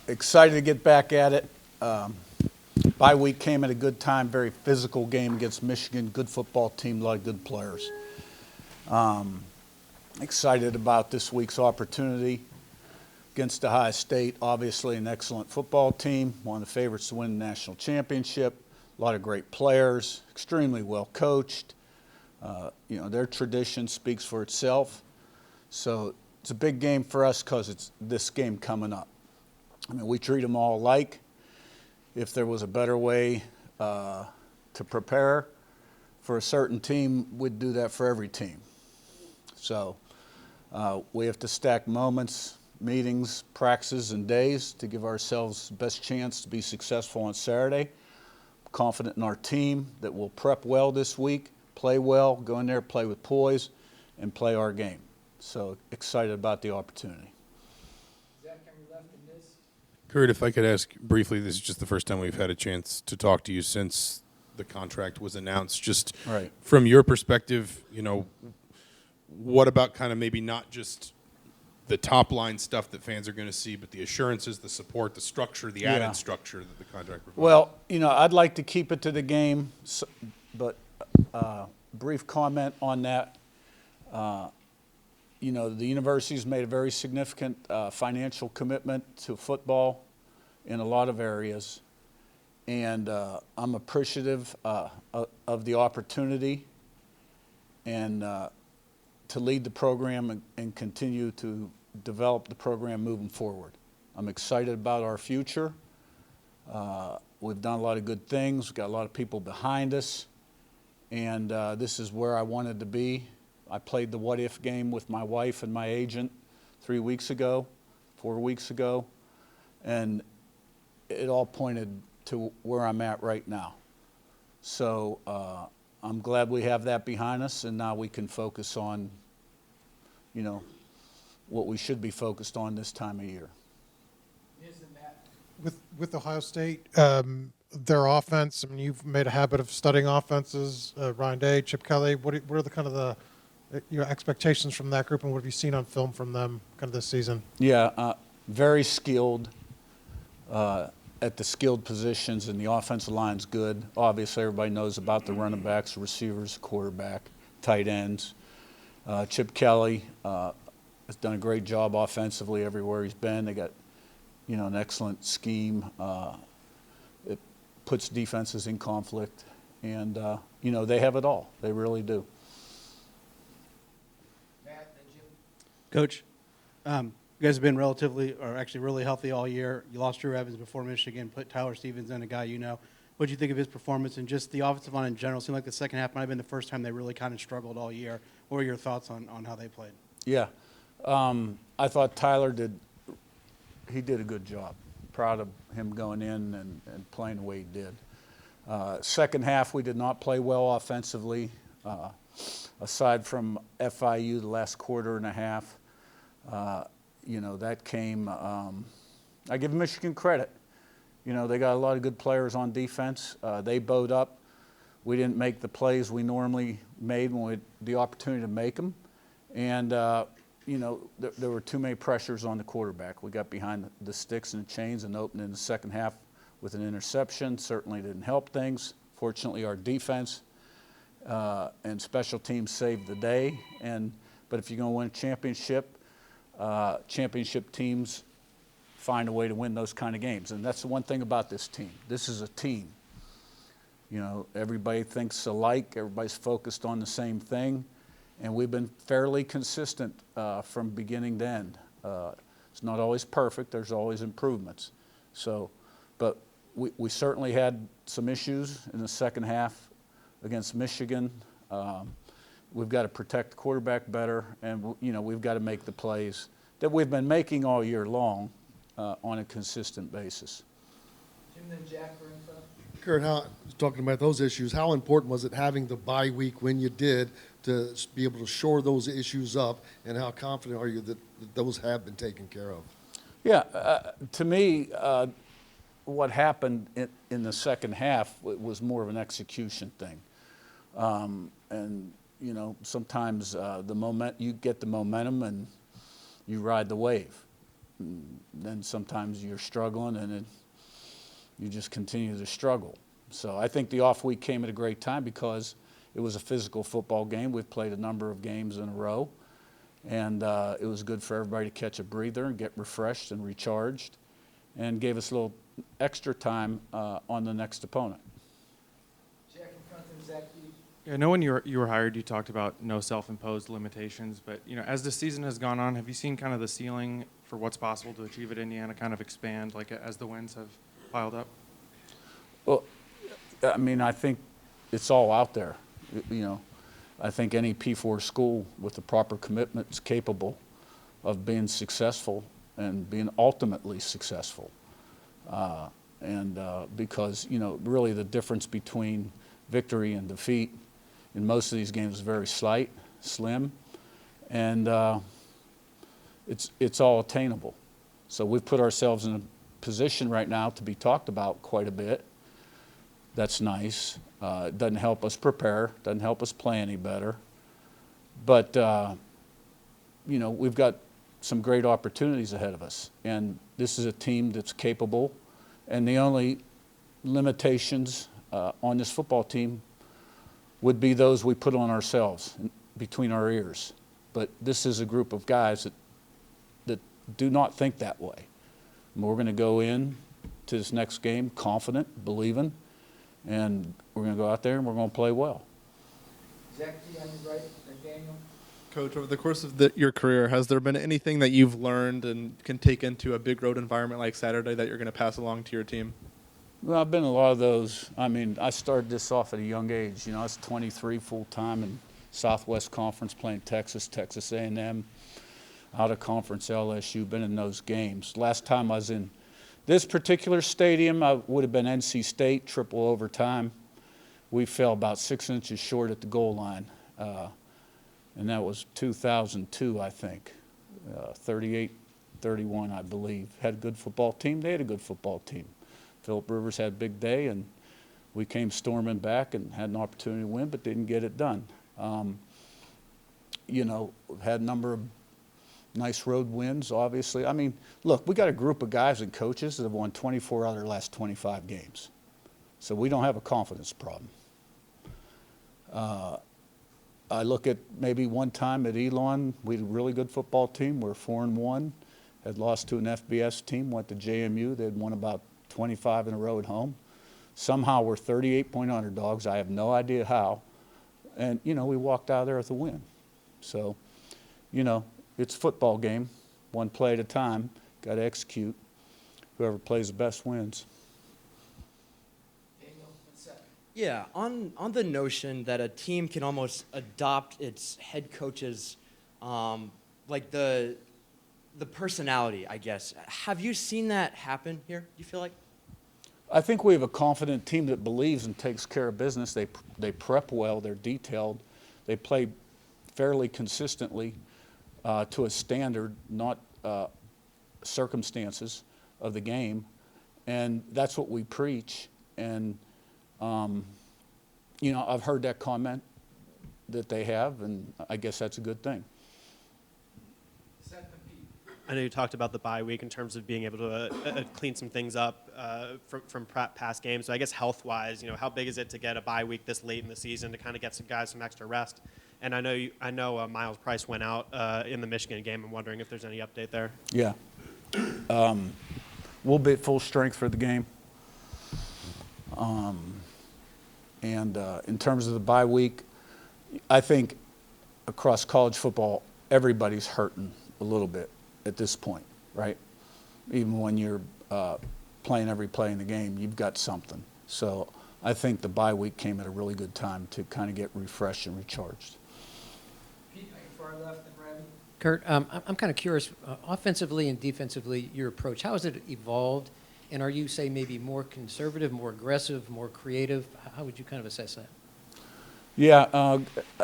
Excited to get back at it. Bye week came at a good time. Very physical game against Michigan. Good football team, a lot of good players. Excited about this week's opportunity against Ohio State. Obviously an excellent football team. One of the favorites to win the national championship. A lot of great players. Extremely well coached. Their tradition speaks for itself. So it's a big game for us because it's this game coming up. I mean, we treat them all alike. If there was a better way to prepare for a certain team, we'd do that for every team. So we have to stack moments, meetings, practices, and days to give ourselves the best chance to be successful on Saturday. I'm confident in our team that we'll prep well this week, play well, go in there, play with poise, and play our game. So excited about the opportunity. Curt, if I could ask briefly, this is just the first time we've had a chance to talk to you since the contract was announced. Just right. From your perspective, what about kind of maybe not just the top line stuff that fans are going to see, but the assurances, the support, the structure, the added structure that the contract provides? Well, I'd like to keep it to the game, but brief comment on that. The university's made a very significant financial commitment to football in a lot of areas, and I'm appreciative of the opportunity and to lead the program and continue to develop the program moving forward. I'm excited about our future. We've done a lot of good things. We've got a lot of people behind us, and this is where I wanted to be. I played the what-if game with my wife and my agent 4 weeks ago, and it all pointed to where I'm at right now. So I'm glad we have that behind us, and now we can focus on, what we should be focused on this time of year. With Ohio State, their offense, I mean, you've made a habit of studying offenses, Ryan Day, Chip Kelly. What are the kind of the expectations from that group, and what have you seen on film from them kind of this season? Yeah, very skilled at the skilled positions, and the offensive line's good. Obviously, everybody knows about the running backs, receivers, quarterback, tight ends. Chip Kelly has done a great job offensively everywhere he's been. They got, an excellent scheme. It puts defenses in conflict, and, they have it all. They really do. Coach, you guys have been really healthy all year. You lost Drew Evans before Michigan, put Tyler Stevens in, a guy you know. What do you think of his performance and just the offensive line in general? It seemed like the second half might have been the first time they really kind of struggled all year. What were your thoughts on how they played? Yeah. I thought Tyler did a good job. Proud of him going in and playing the way he did. Second half, we did not play well offensively. Aside from FIU, the last quarter and a half, that came, I give Michigan credit. They got a lot of good players on defense. They bowed up. We didn't make the plays we normally made when we had the opportunity to make them. And, there were too many pressures on the quarterback. We got behind the sticks and the chains and opened in the second half with an interception. Certainly didn't help things. Fortunately, our defense and special teams saved the day. But if you're going to win a championship teams find a way to win those kind of games. And that's the one thing about this team. This is a team. Everybody thinks alike. Everybody's focused on the same thing. And we've been fairly consistent from beginning to end. It's not always perfect. There's always improvements. But we certainly had some issues in the second half against Michigan. We've got to protect the quarterback better, and we've got to make the plays that we've been making all year long on a consistent basis. Jim, then Jack for info. Curt, talking about those issues, how important was it having the bye week when you did to be able to shore those issues up, and how confident are you that those have been taken care of? Yeah, to me, what happened in the second half was more of an execution thing. And sometimes you get the momentum and you ride the wave. then sometimes you're struggling, and you just continue to struggle. So I think the off week came at a great time because it was a physical football game. We've played a number of games in a row, and it was good for everybody to catch a breather and get refreshed and recharged, and gave us a little extra time on the next opponent. Jack in front of Zach. Yeah, I know when you were hired, you talked about no self-imposed limitations, but as the season has gone on, have you seen kind of the ceiling for what's possible to achieve at Indiana kind of expand, like as the wins have piled up? Well, I mean, I think it's all out there. I think any P4 school with the proper commitment is capable of being successful and being ultimately successful. Because, really the difference between victory and defeat in most of these games is very slim, and it's all attainable. So we've put ourselves in a position right now to be talked about quite a bit. That's nice. It doesn't help us prepare, doesn't help us play any better. But, we've got some great opportunities ahead of us. And this is a team that's capable. And the only limitations on this football team would be those we put on ourselves between our ears. But this is a group of guys that do not think that way. And we're going to go in to this next game confident, believing, and we're going to go out there and we're going to play well. Zach D on your right, and Daniel. Coach, over the course of your career, has there been anything that you've learned and can take into a big road environment like Saturday that you're going to pass along to your team? Well, I've been in a lot of those. I mean, I started this off at a young age. I was 23 full-time in Southwest Conference playing Texas A&M, out of conference LSU, been in those games. Last time I was in this particular stadium, I would have been NC State, triple overtime. We fell about 6 inches short at the goal line, and that was 2002, I think, 38-31, I believe. Had a good football team. They had a good football team. Phillip Rivers had a big day, and we came storming back and had an opportunity to win, but didn't get it done. We've had a number of nice road wins, obviously. I mean, look, we got a group of guys and coaches that have won 24 out of their last 25 games. So we don't have a confidence problem. I look at maybe one time at Elon, we had a really good football team. We're 4-1, had lost to an FBS team, went to JMU. They'd won about 25 in a row at home. Somehow we're 38-point underdogs. I have no idea how. And, we walked out of there with a win. So, it's a football game, one play at a time, got to execute. Whoever plays the best wins. Daniel in second. Yeah, on the notion that a team can almost adopt its head coach's, like the personality, I guess. Have you seen that happen here, do you feel like? I think we have a confident team that believes and takes care of business. They prep well, they're detailed, they play fairly consistently to a standard, not circumstances of the game, and that's what we preach. And I've heard that comment that they have, and I guess that's a good thing. Second Pete. I know you talked about the bye week in terms of being able to clean some things up from past games. So I guess health-wise, how big is it to get a bye week this late in the season to kind of get some guys some extra rest? And I know Miles Price went out in the Michigan game. I'm wondering if there's any update there. Yeah. We'll be at full strength for the game. And in terms of the bye week, I think across college football, everybody's hurting a little bit at this point, right? Even when you're playing every play in the game, you've got something. So I think the bye week came at a really good time to kind of get refreshed and recharged. Pete on your far left, and Randy. Curt, I'm kind of curious, offensively and defensively, your approach, how has it evolved? And are you, say, maybe more conservative, more aggressive, more creative? How would you kind of assess that? Yeah,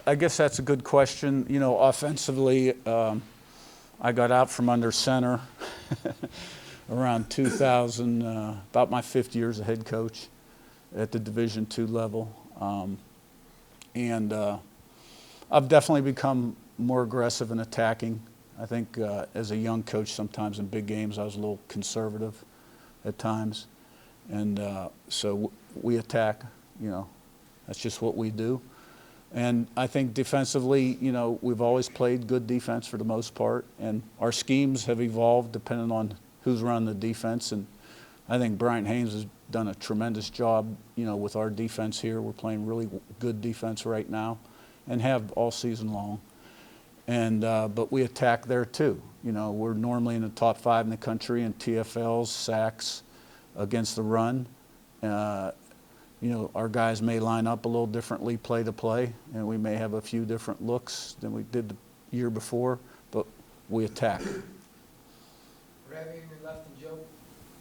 I guess that's a good question. Offensively, I got out from under center around 2000, about my 5th year as a head coach at the Division II level. And I've definitely become more aggressive in attacking. I think as a young coach, sometimes in big games, I was a little conservative at times. And so we attack, you know, that's just what we do. And I think defensively, you know, we've always played good defense for the most part. And our schemes have evolved depending on who's running the defense. And I think Brian Haynes has done a tremendous job, you know, with our defense here. We're playing really good defense right now and have all season long. And but we attack there too. You know, we're normally in the top 5 in the country in TFLs, sacks against the run. You know, our guys may line up a little differently play to play, and we may have a few different looks than we did the year before, but we attack. Ravi, your left and Joe.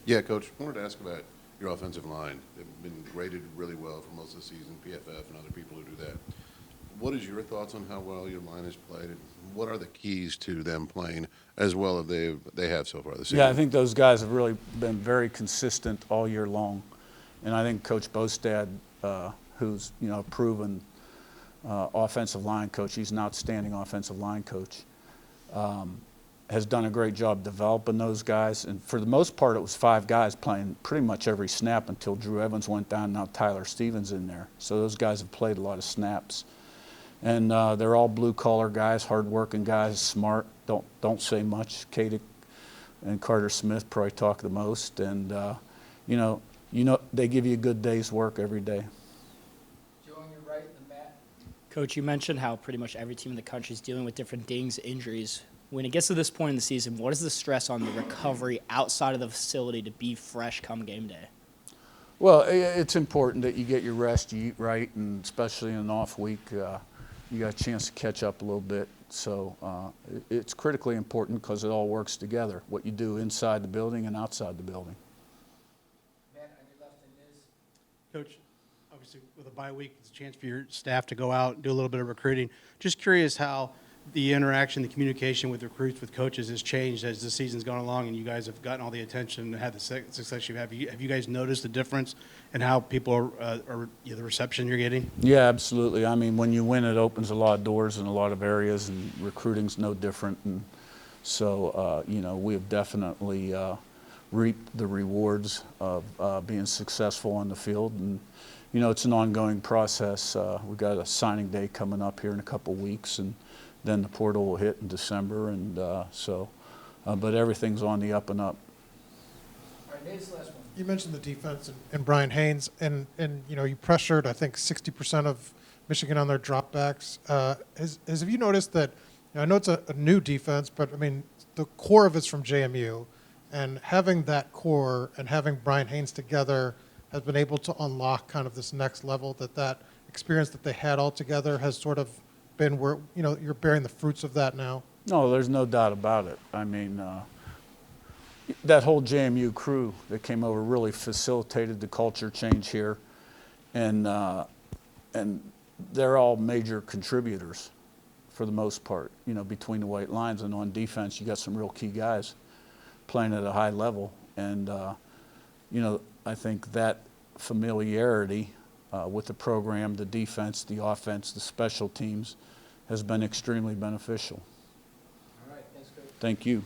Yeah, Coach, I wanted to ask about your offensive line. They've been graded really well for most of the season, PFF and other people who do that. What is your thoughts on how well your line has played, and what are the keys to them playing as well as they have so far this season? Yeah, I think those guys have really been very consistent all year long. And I think Coach Bostad, who's, you know, a proven offensive line coach, he's an outstanding offensive line coach, has done a great job developing those guys. And for the most part, it was 5 guys playing pretty much every snap until Drew Evans went down. Now Tyler Stevens in there. So those guys have played a lot of snaps. And they're all blue-collar guys, hard-working guys, smart, don't say much. Kadick and Carter Smith probably talk the most. And, you know, they give you a good day's work every day. Joe on your right, and Matt. Coach, you mentioned how pretty much every team in the country is dealing with different dings, injuries. When it gets to this point in the season, what is the stress on the recovery outside of the facility to be fresh come game day? Well, it's important that you get your rest, you eat right, and especially in an off week, you got a chance to catch up a little bit. So it's critically important because it all works together, what you do inside the building and outside the building. Matt, on your left, and Niz. Coach, obviously with a bye week, it's a chance for your staff to go out and do a little bit of recruiting. Just curious how the interaction, the communication with recruits, with coaches has changed as the season's gone along and you guys have gotten all the attention and had the success you have. Have you guys noticed the difference in how people are the reception you're getting? Yeah, absolutely. I mean, when you win, it opens a lot of doors in a lot of areas, and recruiting's no different. And so, you know, we have definitely reaped the rewards of being successful on the field. And, you know, it's an ongoing process. We've got a signing day coming up here in a couple weeks, and then the portal will hit in December. And but everything's on the up and up. All right, Niz, last one. You mentioned the defense and Brian Haynes, and you know, you pressured, I think, 60% of Michigan on their dropbacks. Have you noticed that, you know, I know it's a new defense, but I mean, the core of it's from JMU, and having that core and having Brian Haynes together has been able to unlock kind of this next level, that experience that they had all together has sort of been where, you know, you're bearing the fruits of that now? No, there's no doubt about it. I mean, that whole JMU crew that came over really facilitated the culture change here, and they're all major contributors for the most part, you know, between the white lines. And on defense, you got some real key guys playing at a high level. And, you know, I think that familiarity with the program, the defense, the offense, the special teams has been extremely beneficial. All right, thanks, Coach. Thank you.